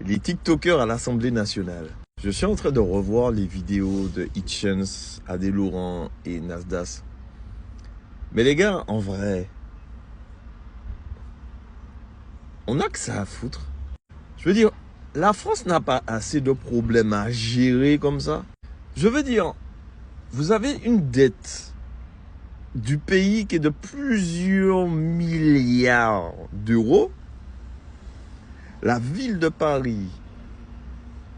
Les TikTokers à l'Assemblée nationale. Je suis en train de revoir les vidéos de Hitchens, Adé Laurent et Nasdaq. Mais les gars, en vrai, on a que ça à foutre. Je veux dire, la France n'a pas assez de problèmes à gérer comme ça. Je veux dire, vous avez une dette du pays qui est de plusieurs milliards d'euros. La ville de Paris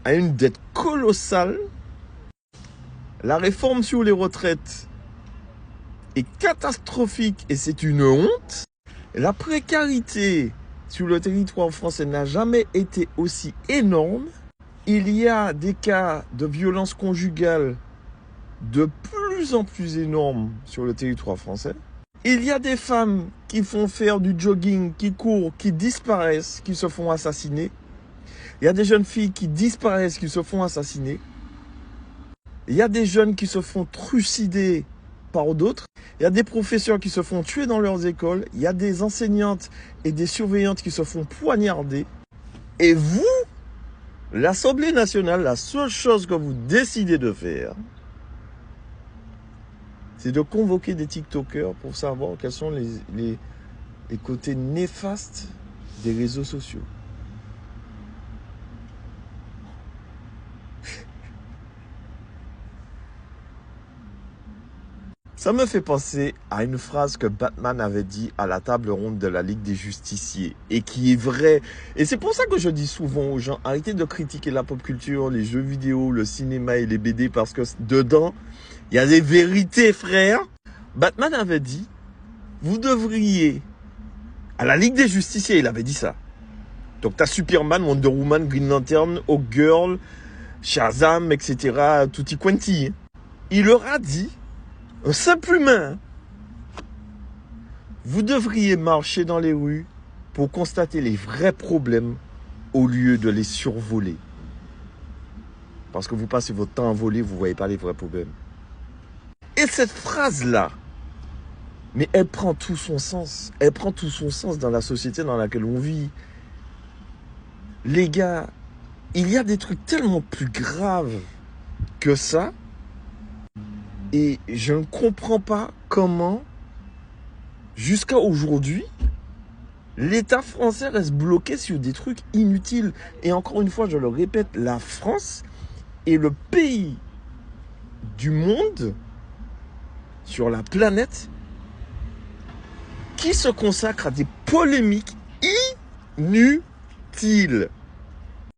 a une dette colossale. La réforme sur les retraites est catastrophique et c'est une honte. La précarité sur le territoire français n'a jamais été aussi énorme. Il y a des cas de violence conjugale de plus en plus énormes sur le territoire français. Il y a des femmes qui font faire du jogging, qui courent, qui disparaissent, qui se font assassiner. Il y a des jeunes filles qui disparaissent, qui se font assassiner. Il y a des jeunes qui se font trucider par d'autres. Il y a des professeurs qui se font tuer dans leurs écoles. Il y a des enseignantes et des surveillantes qui se font poignarder. Et vous, l'Assemblée nationale, la seule chose que vous décidez de faire, c'est de convoquer des TikTokers pour savoir quels sont les côtés néfastes des réseaux sociaux. Ça me fait penser à une phrase que Batman avait dit à la table ronde de la Ligue des Justiciers et qui est vraie. Et c'est pour ça que je dis souvent aux gens, arrêtez de critiquer la pop culture, les jeux vidéo, le cinéma et les BD parce que dedans, il y a des vérités, frère. Batman avait dit, vous devriez, à la Ligue des Justiciers, il avait dit ça. Donc t'as Superman, Wonder Woman, Green Lantern, Hawkgirl, Shazam, etc. Tutti quanti. Il leur a dit, un simple humain, vous devriez marcher dans les rues pour constater les vrais problèmes au lieu de les survoler. Parce que vous passez votre temps à voler, vous ne voyez pas les vrais problèmes. Et cette phrase-là, mais elle prend tout son sens. Elle prend tout son sens dans la société dans laquelle on vit. Les gars, il y a des trucs tellement plus graves que ça. Et je ne comprends pas comment, jusqu'à aujourd'hui, l'État français reste bloqué sur des trucs inutiles. Et encore une fois, je le répète, la France est le pays du monde, sur la planète, qui se consacre à des polémiques inutiles.